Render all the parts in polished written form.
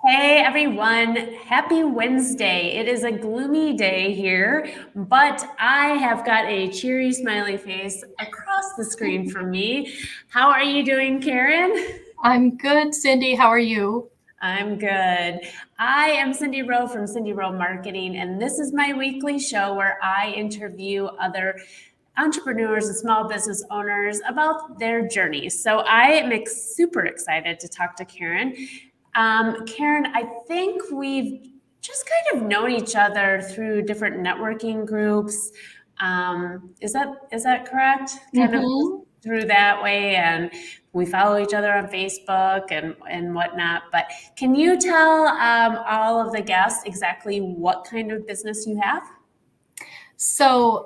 Hey everyone, happy Wednesday. It is a gloomy day here, but I have got a cheery smiley face across the screen from me. How are you doing, Karen? I'm good, Cindy. How are you? I'm good. I am Cindy Rowe from Cindy Rowe Marketing, and this is my weekly show where I interview other entrepreneurs and small business owners about their journeys. So I am super excited to talk to Karen. Karen, I think we've just kind of known each other through different networking groups. Is that correct? Kind of just hmm through that way, and we follow each other on Facebook and whatnot. But can you tell all of the guests exactly what kind of business you have?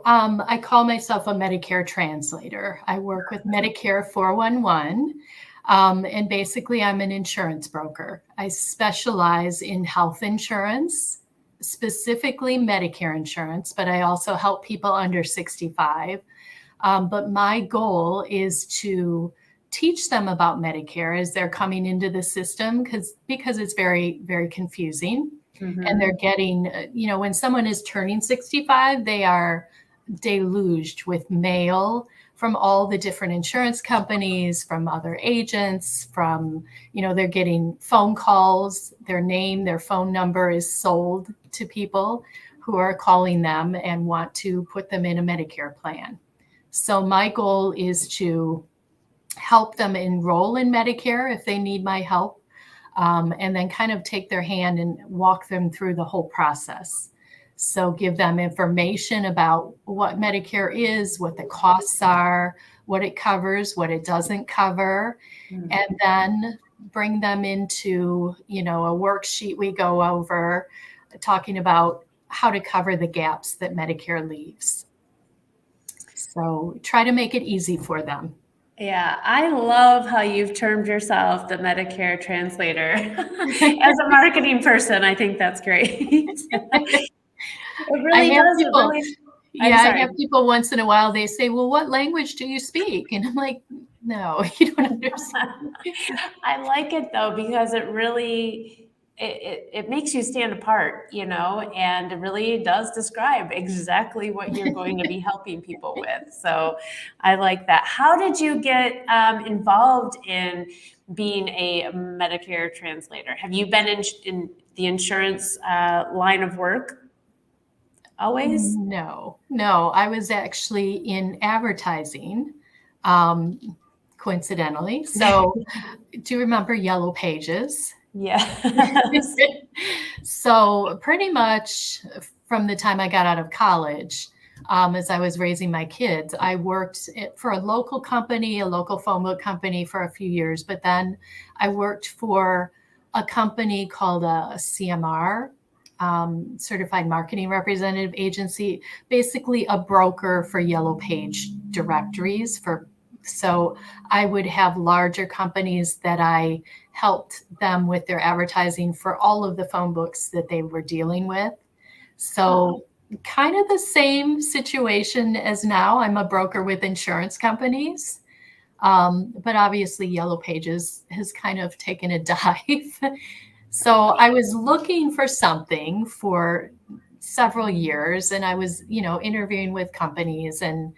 I call myself a Medicare translator. I work with Medicare 411, and basically, I'm an insurance broker. I specialize in health insurance, specifically Medicare insurance, but I also help people under 65. But my goal is to teach them about Medicare as they're coming into the system because it's very, very confusing. And they're Mm-hmm. getting, when someone is turning 65, they are deluged with mail from all the different insurance companies, from other agents, they're getting phone calls, their name, their phone number is sold to people who are calling them and want to put them in a Medicare plan. So my goal is to help them enroll in Medicare if they need my help, and then kind of take their hand and walk them through the whole process. So give them information about what Medicare is, what the costs are, what it covers, what it doesn't cover, and then bring them into, a worksheet we go over talking about how to cover the gaps that Medicare leaves. So try to make it easy for them. Yeah, I love how you've termed yourself the Medicare translator. As a marketing person, I think that's great. It I really have does. It people, really, I'm yeah, I sorry. have people once in a while, they say, well, what language do you speak? And I'm like, no, you don't understand. I like it though because it really it makes you stand apart, and it really does describe exactly what you're going to be helping people with. So I like that. How did you get involved in being a Medicare translator? Have you been in the insurance line of work always? No, I was actually in advertising, um, coincidentally. So do you remember Yellow Pages? Yes. So pretty much from the time I got out of college, as I was raising my kids, I worked for a local company, a local phone book company for a few years, but then I worked for a company called a CMR, Certified Marketing Representative Agency, basically a broker for Yellow Page directories for. So I would have larger companies that I helped them with their advertising for all of the phone books that they were dealing with. So, kind of the same situation as now. I'm a broker with insurance companies, but obviously, Yellow Pages has kind of taken a dive. So, I was looking for something for several years, and I was, interviewing with companies and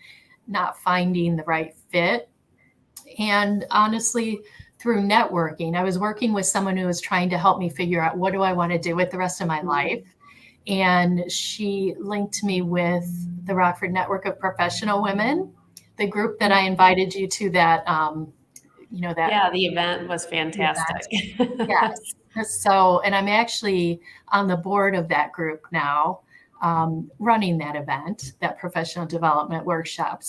not finding the right fit. And honestly, through networking, I was working with someone who was trying to help me figure out what do I want to do with the rest of my life. And she linked me with the Rockford Network of Professional Women, the group that I invited you to that Yeah, the event was fantastic. event. Yes. So, and I'm actually on the board of that group now, running that event, that professional development workshop.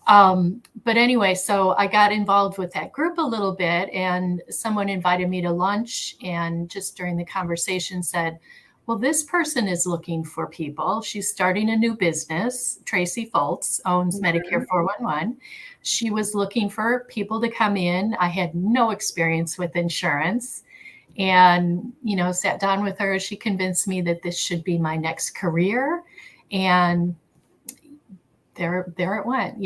But anyway, so I got involved with that group a little bit, and someone invited me to lunch, and just during the conversation said, well, this person is looking for people. She's starting a new business. Tracy Foltz owns Medicare 411. She was looking for people to come in. I had no experience with insurance and, sat down with her. She convinced me that this should be my next career. And there it went,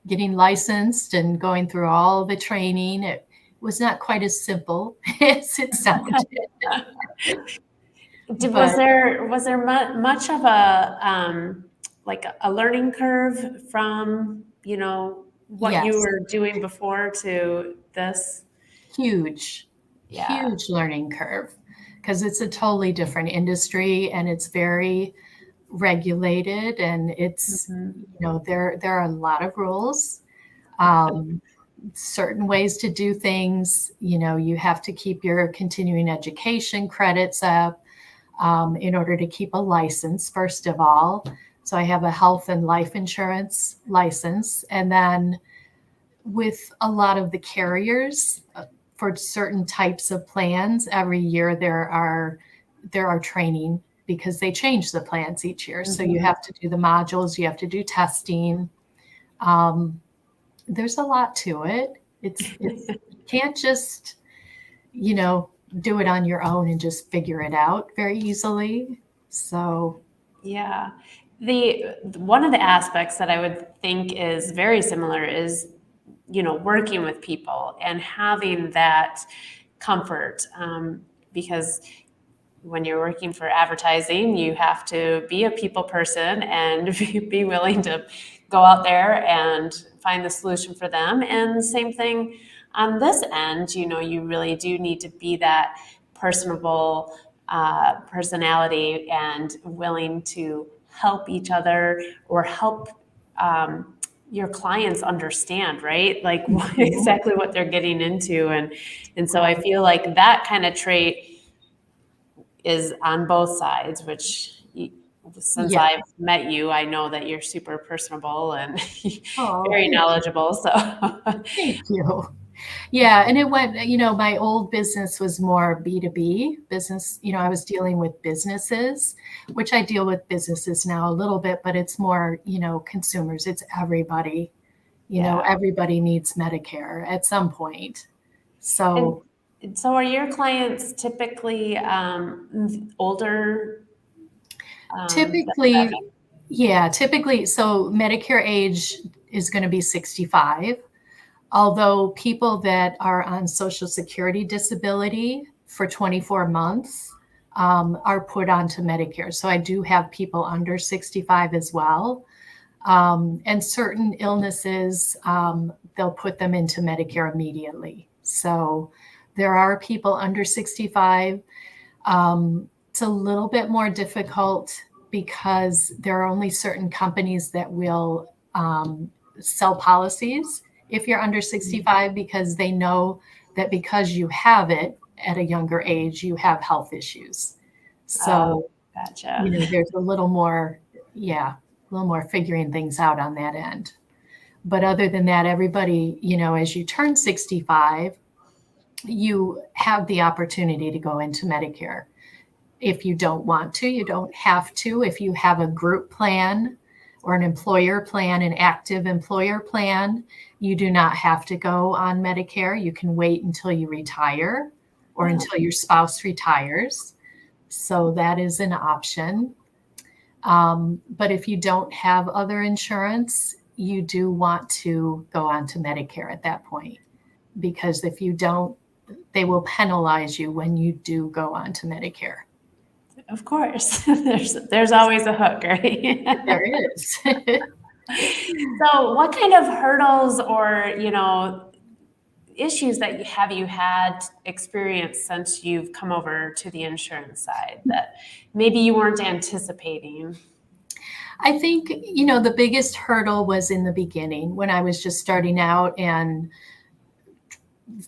getting licensed and going through all the training. was not quite as simple as it sounded. Was But there much of a like a learning curve from, what you yes, were doing before to this? huge, Yeah. huge learning curve because it's a totally different industry and it's very regulated and it's, Mhm. there are a lot of rules. Um, certain ways to do things. You have to keep your continuing education credits up in order to keep a license, first of all. So I have a health and life insurance license. And then with a lot of the carriers for certain types of plans, every year there are training because they change the plans each year. So you Mhm. have to do the modules, you have to do testing. Um, there's a lot to it. It's you can't just, you know, do it on your own and just figure it out very easily. So, Yeah. The one of the aspects that I would think is very similar is, working with people and having that comfort, because when you're working for advertising, you have to be a people person and be willing to go out there and find the solution for them. And same thing on this end, you really do need to be that personable personality and willing to help each other or help your clients understand, right? Like mhm, exactly what they're getting into. And so I right. feel like that kind of trait is on both sides, which since Yeah. I've met you, I know that you're super personable and Oh, very thank you. knowledgeable. So, Thank you. Yeah, and it went, my old business was more B2B business. I was dealing with businesses, which I deal with businesses now a little bit, but it's more, consumers. It's everybody. yeah. Everybody needs Medicare at some point. And So so are your clients typically older typically, demographic? yeah, typically, so Medicare age is going to be 65. Although people that are on Social Security disability for 24 months are put onto Medicare. So I do have people under 65 as well. And certain illnesses, they'll put them into Medicare immediately. So there are people under 65. It's a little bit more difficult because there are only certain companies that will sell policies if you're under 65 because they know that because you have it at a younger age, you have health issues. Oh, So, gotcha. there's a little more, yeah, a little more figuring things out on that end. But other than that, everybody, as you turn 65, you have the opportunity to go into Medicare. If you don't want to, you don't have to. If you have a group plan or an employer plan, an active employer plan, you do not have to go on Medicare. You can wait until you retire or Oh, until your spouse retires. So that is an option. But if you don't have other insurance, you do want to go on to Medicare at that point because if you don't, they will penalize you when you do go on to Medicare. of course. There's always a hook, right? There is. So, what kind of hurdles or, issues that have you had experienced since you've come over to the insurance side that maybe you weren't anticipating? I think, the biggest hurdle was in the beginning when I was just starting out and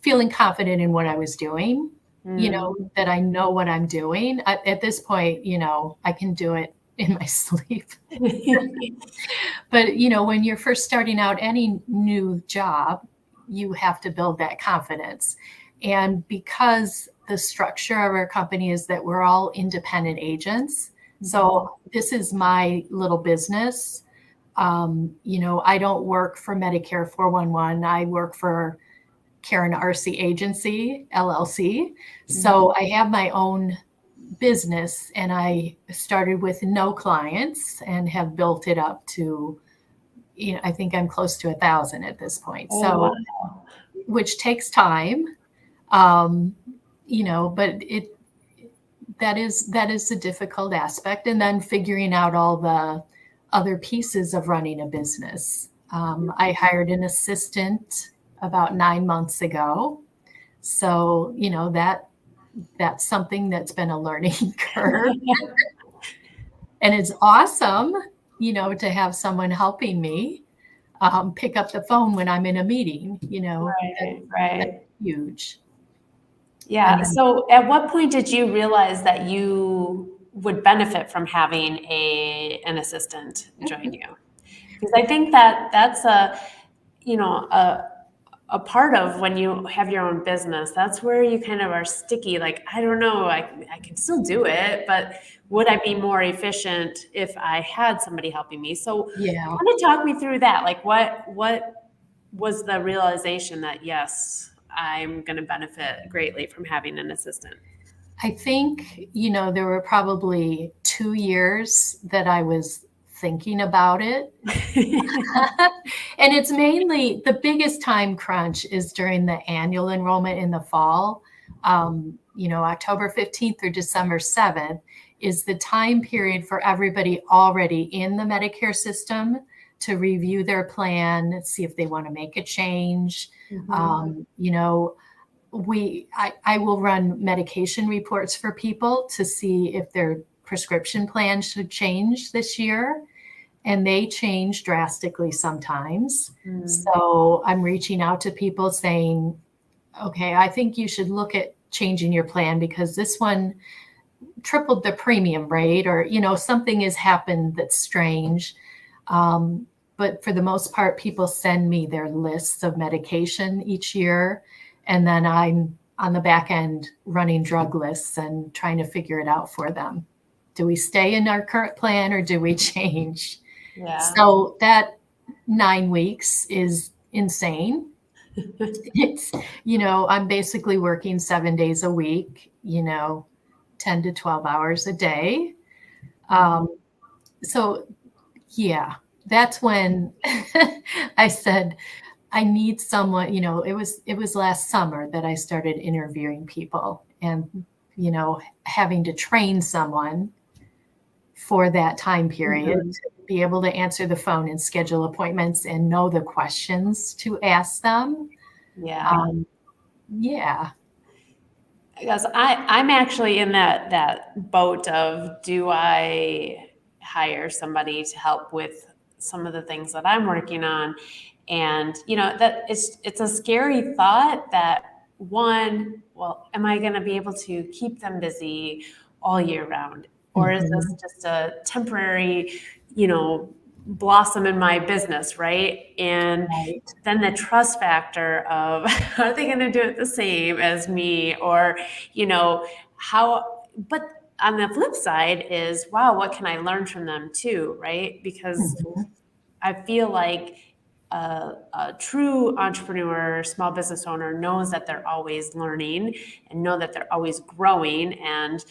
feeling confident in what I was doing, Mm. that I know what I'm doing. At this point, I can do it in my sleep. But, when you're first starting out any new job, you have to build that confidence. And because the structure of our company is that we're all independent agents, so this is my little business. I don't work for Medicare 411. I work for Karen RC Agency, LLC. So I have my own business and I started with no clients and have built it up to, I think I'm close to 1,000 at this point. Oh, wow. So, which takes time. Um, but that is a difficult aspect. And then figuring out all the other pieces of running a business. I hired an assistant about 9 months ago. So, that's something that's been a learning curve. And it's awesome, to have someone helping me pick up the phone when I'm in a meeting, Right, right. that's huge. Yeah. So at what point did you realize that you would benefit from having an assistant join you? Because I think that that's you know, a part of when you have your own business. That's where you kind of are sticky. Like, I don't know, I can still do it, but would I be more efficient if I had somebody helping me? So Yeah. kind of talk me through that. Like what was the realization that yes, I'm going to benefit greatly from having an assistant? I think, there were probably 2 years that I was thinking about it. And it's mainly the biggest time crunch is during the annual enrollment in the fall. October 15th through December 7th is the time period for everybody already in the Medicare system to review their plan, see if they want to make a change. Mhm. I will run medication reports for people to see if their prescription plan should change this year. And they change drastically sometimes. Mm. So I'm reaching out to people saying, okay, I think you should look at changing your plan because this one tripled the premium rate, or, something has happened that's strange. But for the most part, people send me their lists of medication each year. And then I'm on the back end running drug lists and trying to figure it out for them. Do we stay in our current plan or do we change? Yeah. So that 9 weeks is insane. It's, I'm basically working 7 days a week, 10 to 12 hours a day. So yeah, that's when I said, I need someone, it was last summer that I started interviewing people and, having to train someone for that time period to be able to answer the phone and schedule appointments and know the questions to ask them. Yeah. Yeah. Because I'm actually in that boat of, do I hire somebody to help with some of the things that I'm working on? And that it's a scary thought that one, well, am I going to be able to keep them busy all year round? Or is this just a temporary, blossom in my business, right? And Right. then the trust factor of are they going to do it the same as me, or how, but on the flip side is, wow, what can I learn from them too, right? Because I feel like a true entrepreneur, small business owner knows that they're always learning and know that they're always growing, and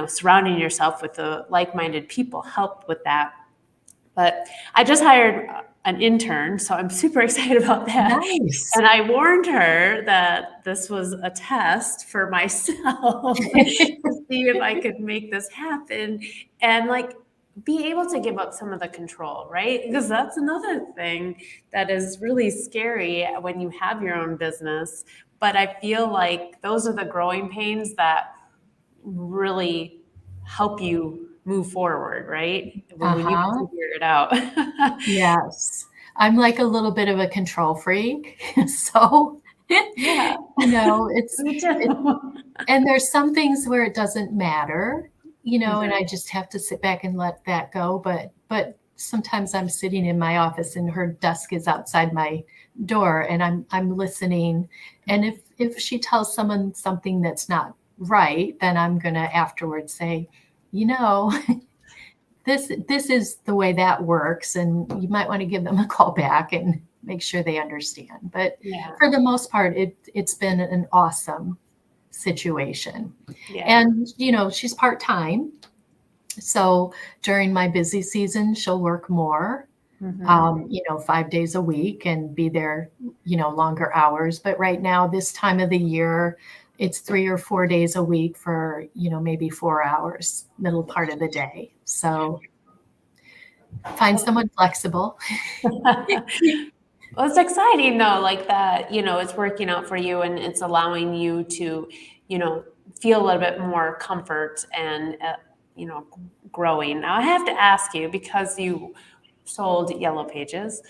surrounding yourself with the like-minded people help with that. But I just hired an intern, so I'm super excited about that. Nice. And I warned her that this was a test for myself to see if I could make this happen and be able to give up some of the control, right? Because that's another thing that is really scary when you have your own business. But I feel like those are the growing pains that really help you move forward, right? When you figure it out. Yes. I'm like a little bit of a control freak. So, Yeah. it's, Me too. and there's some things where it doesn't matter, and I just have to sit back and let that go. But sometimes I'm sitting in my office and her desk is outside my door and I'm listening. And if she tells someone something that's not right, then I'm going to afterwards say, this is the way that works, and you might want to give them a call back and make sure they understand. But Yeah. for the most part, it's been an awesome situation. Yeah. And she's part-time, so during my busy season she'll work more. Mhm. 5 days a week and be there, longer hours. But right now, this time of the year, it's 3 or 4 days a week for, maybe 4 hours, middle part of the day. So find someone flexible. Well, it's exciting though, like that, it's working out for you and it's allowing you to, you know, feel a little bit more comfort and, you know, growing. Now, I have to ask you because you sold Yellow Pages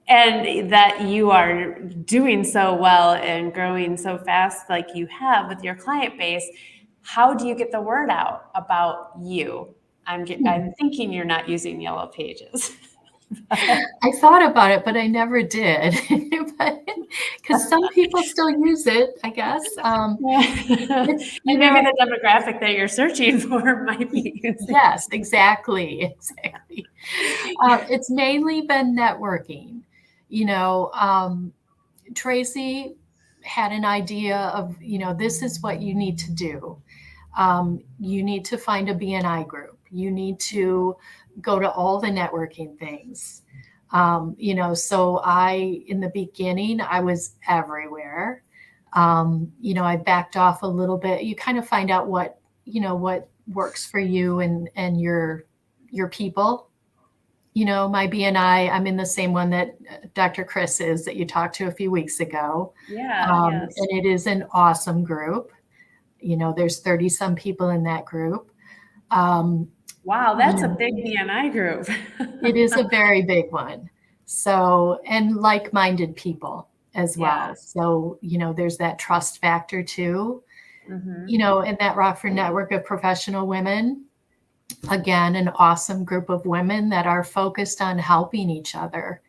and that you are doing so well and growing so fast like you have with your client base. How do you get the word out about you? I'm thinking you're not using Yellow Pages. I thought about it, but I never did. Because some people still use it, I guess. Yeah. It's, And maybe the demographic that you're searching for might be using. yes, exactly, exactly. It's mainly been networking. You know, Tracy had an idea of, this is what you need to do. You need to find a BNI group. You need to go to all the networking things. So in the beginning, I was everywhere. I backed off a little bit. You kind of find out what works for you and your people. My BNI, I'm in the same one that Dr. Chris is that you talked to a few weeks ago. Yeah, yes. And it is an awesome group. There's 30 some people in that group. Wow, that's a big BNI group. It is a very big one. So, and like-minded people as well. Yes. So, there's that trust factor too. Hmm. In that Rockford network of professional women, again, an awesome group of women that are focused on helping each other.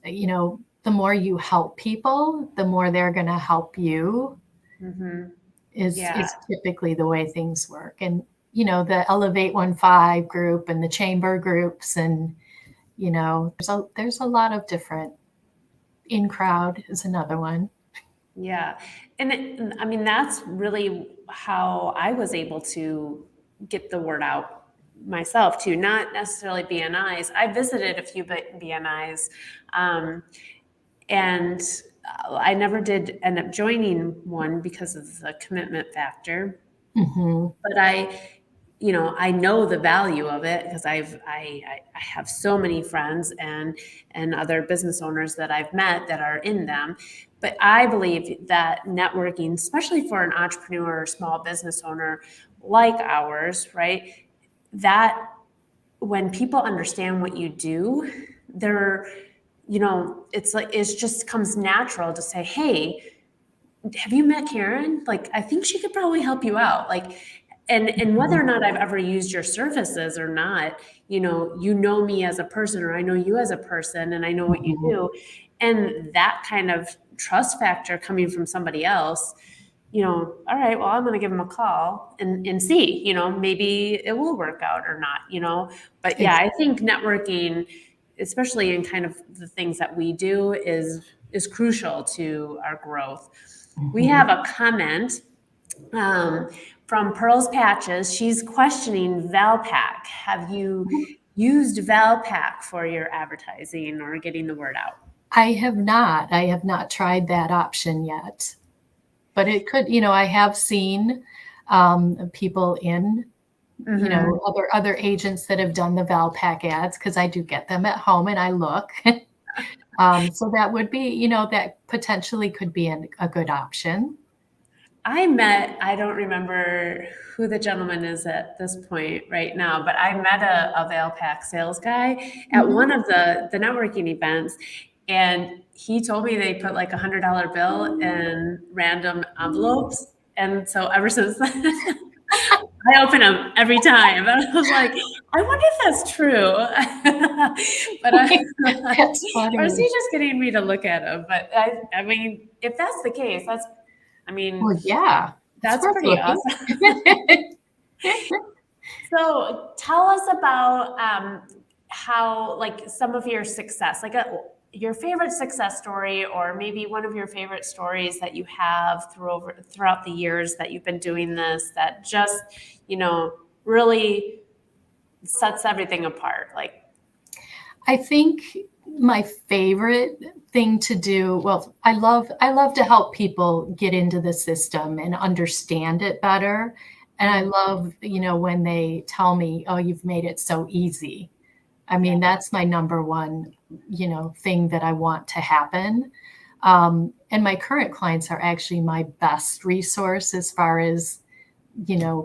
The more you help people, the more they're going to help you Hmm. Yeah. is typically the way things work. And, the Elevate 1-5 group and the chamber groups and, there's a lot of different. In Crowd is another one. Yeah. And I mean, that's really how I was able to get the word out myself too, not necessarily BNIs. I visited a few BNIs, um, and I never did end up joining one because of the commitment factor. Hmm. But I know the value of it because I have so many friends and other business owners that I've met that are in them. But I believe that networking, especially for an entrepreneur or small business owner like ours, right? That when people understand what you do, they're, it's like it just comes natural to say, hey, have you met Karen? Like, I think she could probably help you out. Like, and whether or not I've ever used your services or not, you know me as a person, or I know you as a person, and I know what you Hmm. do, and that kind of trust factor coming from somebody else. All right, well, I'm going to give them a call and see, maybe it will work out or not. But yeah, I think networking, especially in kind of the things that we do, is crucial to our growth. We Hmm. have a comment um, from Pearls Patches. She's questioning Valpak. Have you used Valpak for your advertising or getting the word out? I have not. I have not tried that option yet. But it could, I have seen people in, Mm-hmm. other agents that have done the Valpak ads because I do get them at home and I look. So that would be, that potentially could be a good option. I don't remember who the gentleman is at this point right now, but I met a Valpak sales guy at Mhm. one of the networking events. And he told me they put like $100 bill in random envelopes. And so ever since then, I open them every time. And I was like, I wonder if that's true. But That's or is he funny. just getting me to look at them? But I mean, if that's the case, I mean, Well, yeah, it's that's worth pretty looking. awesome. So tell us about how, like, some of your success, like your favorite success story, or maybe one of your favorite stories that you have throughout the years that you've been doing this, that just, really sets everything apart. Like, I think my favorite thing to do, well, I love to help people get into the system and understand it better. And I love, when they tell me, "Oh, you've made it so easy." I Yeah. mean, that's my number one, thing that I want to happen. And my current clients are actually my best resource as far as,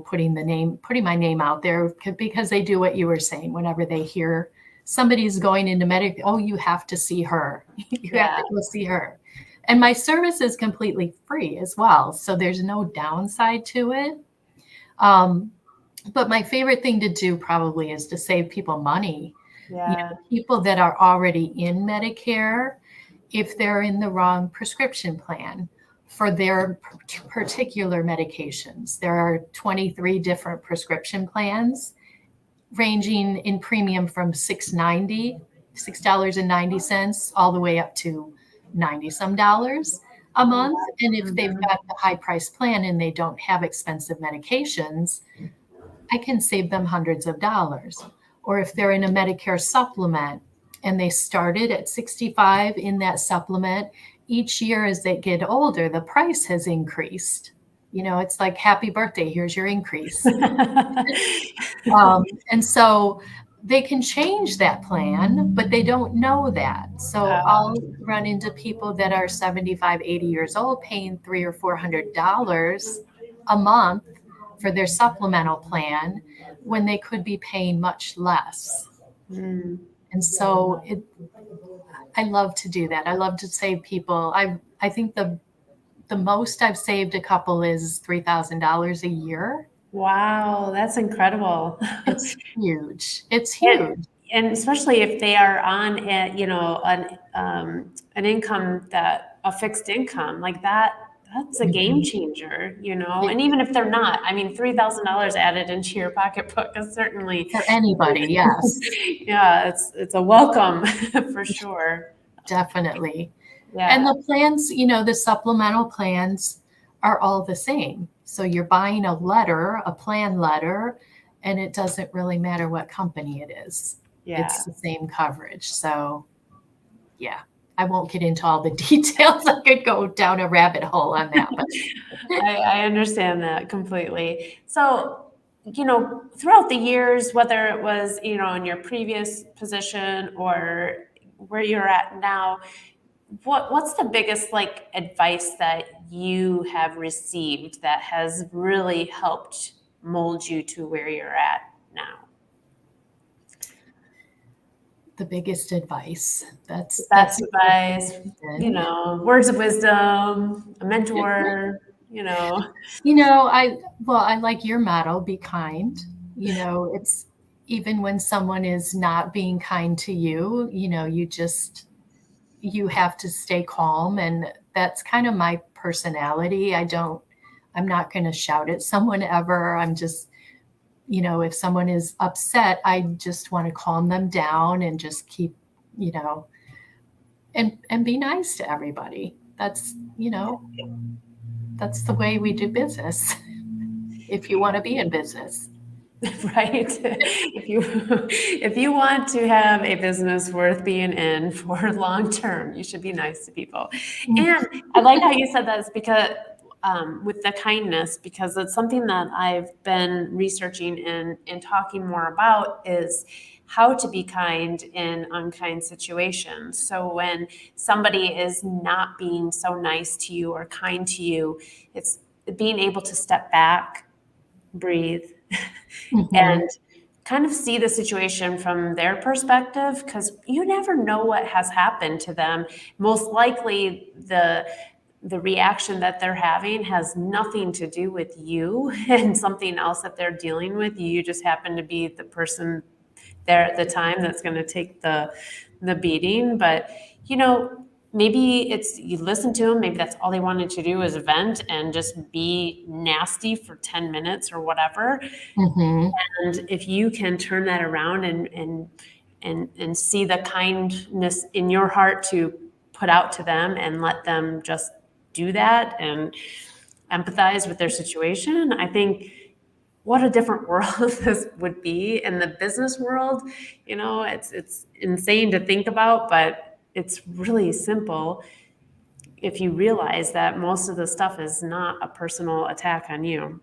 putting my name out there because they do what you were saying. Whenever they hear somebody's going into medic, oh, you have to see her. You have Yeah. to go see her. And my service is completely free as well. So there's no downside to it. But my favorite thing to do probably is to save people money. Yeah. People that are already in Medicare, if they're in the wrong prescription plan for their particular medications. There are 23 different prescription plans ranging in premium from $6.90 all the way up to 90 some dollars a month. And if they've got the high price plan and they don't have expensive medications, I can save them hundreds of dollars. Or if they're in a Medicare supplement and they started at 65 in that supplement, each year as they get older, the price has increased. It's like, happy birthday, here's your increase. And so they can change that plan, but they don't know that. So I'll run into people that are 75, 80 years old paying $300 or $400 a month for their supplemental plan when they could be paying much less. Mm. And so I love to do that. I love to save people. I think the most I've saved a couple is $3,000 a year. Wow, that's incredible. It's huge. It's huge. And especially if they are on an income a fixed income like that, that's a game changer, and even if they're not, I mean, $3,000 added into your pocketbook is certainly For anybody, yes. Yeah, it's a welcome for sure. Definitely. Yeah. And the plans, the supplemental plans are all the same. So you're buying a plan letter, and it doesn't really matter what company it is. Yeah. It's the same coverage. So, yeah, I won't get into all the details. I could go down a rabbit hole on that. But I understand that completely. So, throughout the years, whether it was, in your previous position or where you're at now, what's the biggest advice that you have received that has really helped mold you to where you're at now? The biggest advice. That's advice, words of wisdom, a mentor, I like your motto, be kind. It's even when someone is not being kind to you, you have to stay calm. And that's kind of my personality. I'm not going to shout at someone ever. I'm just, if someone is upset, I just want to calm them down and just keep, and be nice to everybody. That's the way we do business. If you want to be in business. Right. If you want to have a business worth being in for long term, you should be nice to people. And I like how you said that, is because with the kindness, because it's something that I've been researching and talking more about is how to be kind in unkind situations. So when somebody is not being so nice to you or kind to you, it's being able to step back, breathe, and kind of see the situation from their perspective, because you never know what has happened to them. Most likely the reaction that they're having has nothing to do with you and something else that they're dealing with. You just happen to be the person there at the time that's going to take the beating. But maybe it's you listen to them, maybe that's all they wanted to do is vent and just be nasty for 10 minutes or whatever. And if you can turn that around and see the kindness in your heart to put out to them and let them just do that and empathize with their situation, I think what a different world this would be in the business world. It's insane to think about, but it's really simple if you realize that most of the stuff is not a personal attack on you.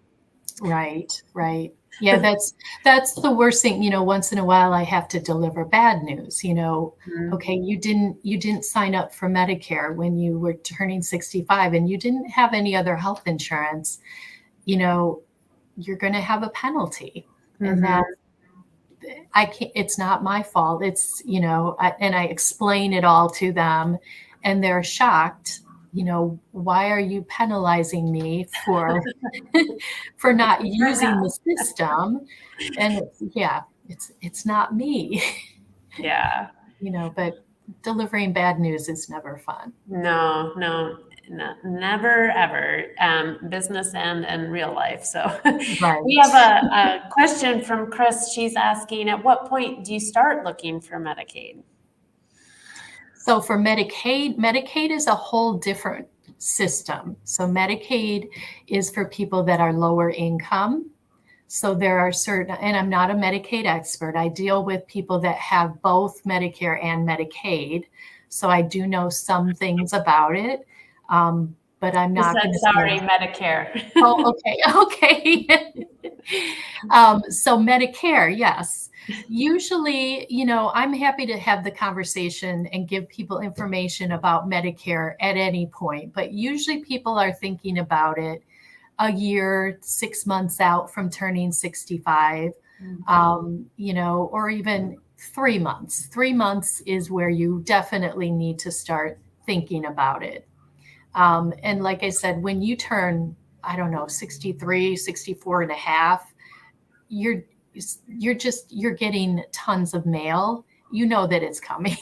Right, right. Yeah, that's the worst thing. Once in a while I have to deliver bad news. Okay, you didn't sign up for Medicare when you were turning 65 and you didn't have any other health insurance. You're going to have a penalty. And that I can't, it's not my fault. It's, and I explain it all to them and they're shocked. Why are you penalizing me for for not using the system? And it's not me. Yeah. But delivering bad news is never fun. No, never ever. Business and real life. So Right. we have a question from Chris. She's asking, at what point do you start looking for Medicaid? So for Medicaid is a whole different system. So Medicaid is for people that are lower income. So there are certain, and I'm not a Medicaid expert. I deal with people that have both Medicare and Medicaid. So I do know some things about it, but I'm not going to sorry, Medicare. Oh, okay. So Medicare, yes. Usually, I'm happy to have the conversation and give people information about Medicare at any point, but usually people are thinking about it a year, 6 months out from turning 65, or even 3 months. 3 months is where you definitely need to start thinking about it. And like I said, when you turn, 63, 64 and a half, you're getting tons of mail. You know that it's coming.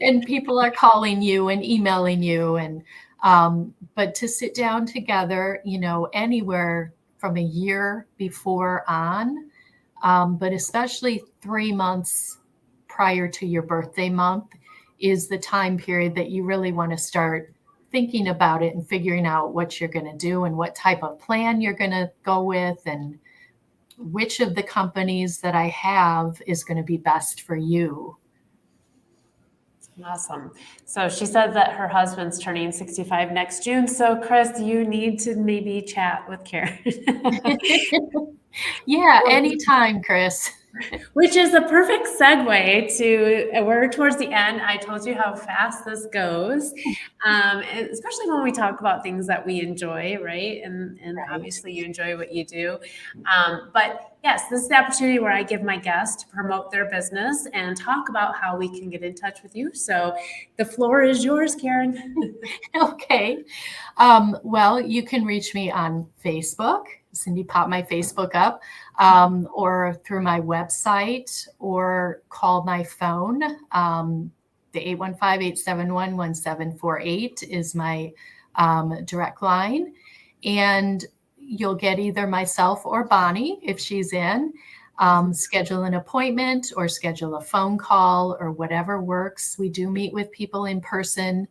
And people are calling you and emailing you. And but to sit down together, anywhere from a year before on, but especially 3 months prior to your birthday month is the time period that you really want to start thinking about it and figuring out what you're going to do and what type of plan you're going to go with and which of the companies that I have is going to be best for you. Awesome. So she said that her husband's turning 65 next June. So Chris, you need to maybe chat with Karen. Yeah, anytime, Chris. Which is a perfect segue to, we're towards the end. I told you how fast this goes, especially when we talk about things that we enjoy, right? And right. Obviously you enjoy what you do. But yes, this is the opportunity where I give my guests to promote their business and talk about how we can get in touch with you. So the floor is yours, Karen. Okay. Well, you can reach me on Facebook. Cindy, pop my Facebook up, or through my website, or call my phone. The 815-871-1748 is my direct line. And you'll get either myself or Bonnie, if she's in, schedule an appointment or schedule a phone call or whatever works. We do meet with people in person.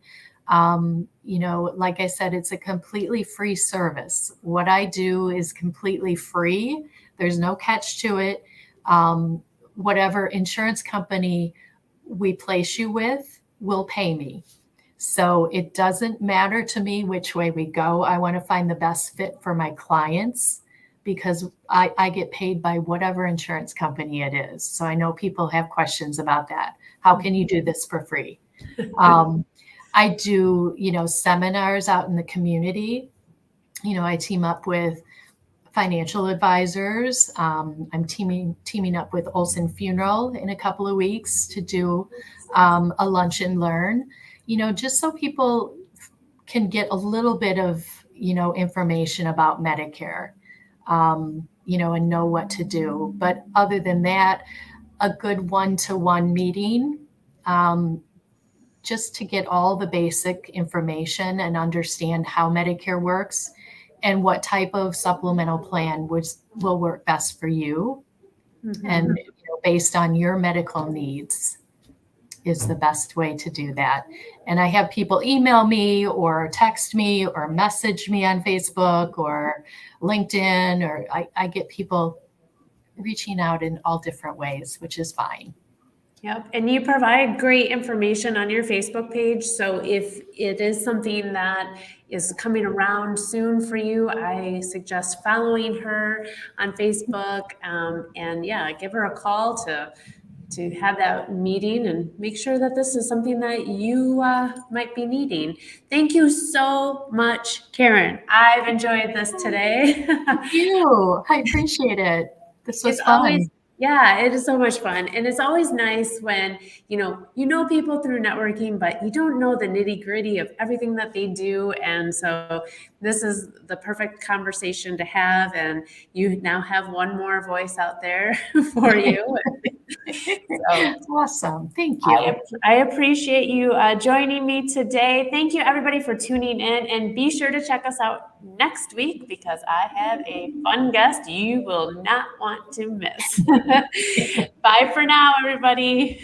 Like I said, it's a completely free service. What I do is completely free. There's no catch to it. Whatever insurance company we place you with will pay me. So it doesn't matter to me which way we go. I want to find the best fit for my clients because I get paid by whatever insurance company it is. So I know people have questions about that. How can you do this for free? I do, seminars out in the community. I team up with financial advisors. I'm teaming up with Olson Funeral in a couple of weeks to do a lunch and learn, just so people can get a little bit of, information about Medicare, and know what to do. But other than that, a good one-to-one meeting, just to get all the basic information and understand how Medicare works and what type of supplemental plan will work best for you, and based on your medical needs. is the best way to do that. And I have people email me or text me or message me on Facebook or LinkedIn, or I get people reaching out in all different ways, which is fine. Yep. And you provide great information on your Facebook page. So if it is something that is coming around soon for you, I suggest following her on Facebook. And yeah, give her a call to have that meeting and make sure that this is something that you might be needing. Thank you so much, Karen. I've enjoyed this today. Thank you. I appreciate it. This was It's fun. always, yeah, it is so much fun. And it's always nice when, you know people through networking, but you don't know the nitty gritty of everything that they do. And so this is the perfect conversation to have. And you now have one more voice out there for you. So, awesome. Thank you. I appreciate you joining me today. Thank you, everybody, for tuning in. And be sure to check us out next week because I have a fun guest you will not want to miss. Bye for now, everybody.